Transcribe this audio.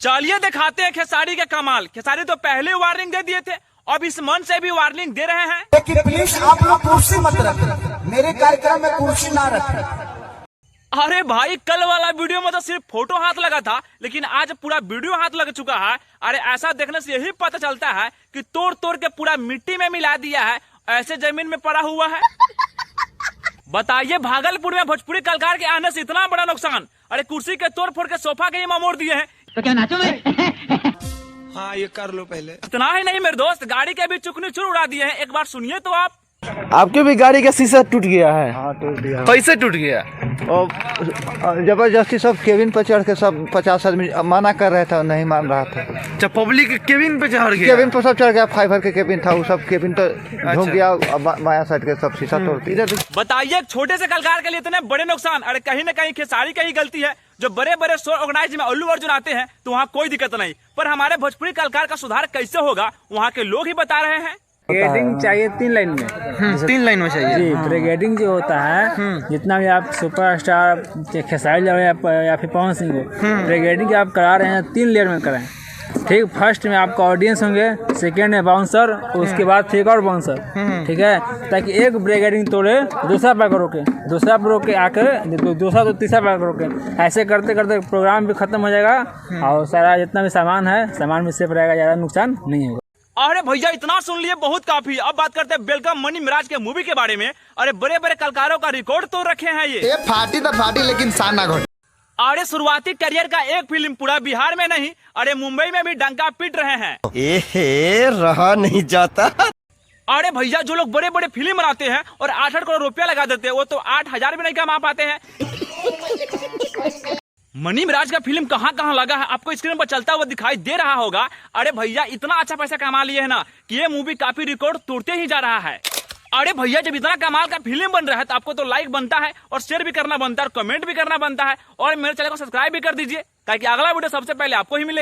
चलिए दिखाते हैं खेसारी के कमाल। खेसारी तो पहले वार्निंग दे दिए थे, अब इस मन से भी वार्निंग दे रहे हैं। लेकिन प्लीज आप लोग कुर्सी मत रखें, मेरे कार्यक्रम में कुर्सी ना रखें। अरे भाई, कल वाला वीडियो में तो सिर्फ फोटो हाथ लगा था, लेकिन आज पूरा वीडियो हाथ लग चुका है। अरे ऐसा देखने से यही पता चलता है कि तोड़ तोड़ के पूरा मिट्टी में मिला दिया है, ऐसे जमीन में पड़ा हुआ है। बताइए, भागलपुर में भोजपुरी कलाकार के आने से इतना बड़ा नुकसान। अरे कुर्सी के तोड़ फोड़ के सोफा के ही मोड़ दिए हैं। तो क्या नाचो मैं? हाँ, ये कर लो पहले। इतना ही नहीं मेरे दोस्त, गाड़ी के भी चुकनी चुर उड़ा दिए हैं। एक बार सुनिए तो आप। आपके भी गाड़ी का शीशा टूट गया है? हाँ, टूट गया। कैसे टूट गया? और जबरदस्ती सब केबिन पर चढ़ के सब 50 आदमी मना कर रहे थे, नहीं मान रहा था। अच्छा, पब्लिक केबिन पे चढ़ गया? केबिन पर सब चढ़ गया, फाइबर के केबिन था, वो सब केबिन तो झुक गया, बाया साइड के सब शीशा तोड़ दिया। बताइए, एक छोटे से कलाकार के लिए इतने बड़े नुकसान। अरे कहीं न कहीं खेसारी की ही गलती है। जो बड़े बड़े शो ऑर्गेनाइज में अल्लू अर्जुन आते हैं तो वहाँ कोई दिक्कत नहीं, पर हमारे भोजपुरी कलाकार का सुधार कैसे होगा, वहाँ के लोग ही बता रहे हैं। ब्रिगेडिंग चाहिए 3 लाइन में। 3 लाइन में चाहिए जी। ब्रिगेडिंग जो होता है, जितना भी आप सुपरस्टार खेसारी या फिर पवन सिंह हो, ब्रिगेडिंग आप करा रहे हैं 3 लेयर में कराएं। ठीक, फर्स्ट में आपका ऑडियंस होंगे, सेकेंड में बाउंसर, उसके बाद फिर एक और बाउंसर। ठीक है, ताकि एक ब्रिगेडिंग तोड़े दूसरा पैक रोके, दूसरा रोके आकर दूसरा तो तीसरा पैक रोके। ऐसे करते करते प्रोग्राम भी खत्म हो जाएगा और सारा जितना भी सामान है, सामान भी सेफ रहेगा, ज्यादा नुकसान नहीं होगा। अरे भैया, इतना सुन लिए बहुत काफी। अब बात करते हैं वेलकम मनी मिराज के मूवी के बारे में। अरे बड़े बड़े कलाकारों का रिकॉर्ड तोड़ रखे हैं ये। फाटी तो फाटी, लेकिन साना घोटी। अरे शुरुआती करियर का एक फिल्म पूरा बिहार में नहीं, अरे मुंबई में भी डंका पीट रहे हैं। रहा नहीं जाता। अरे भैया, जो लोग बड़े बड़े फिल्म बनाते हैं और 8-8 करोड़ रुपया लगा देते हैं, वो तो 8,000 भी नहीं कमा पाते हैं। मनी मिराज का फिल्म कहाँ कहाँ लगा है, आपको स्क्रीन पर चलता हुआ दिखाई दे रहा होगा। अरे भैया, इतना अच्छा पैसा कमा लिए है ना कि ये मूवी काफी रिकॉर्ड तोड़ते ही जा रहा है। अरे भैया, जब इतना कमाल का फिल्म बन रहा है तो आपको तो लाइक बनता है और शेयर भी करना बनता है और कमेंट भी करना बनता है, और मेरे चैनल को सब्सक्राइब भी कर दीजिए ताकि अगला वीडियो सबसे पहले आपको ही मिले।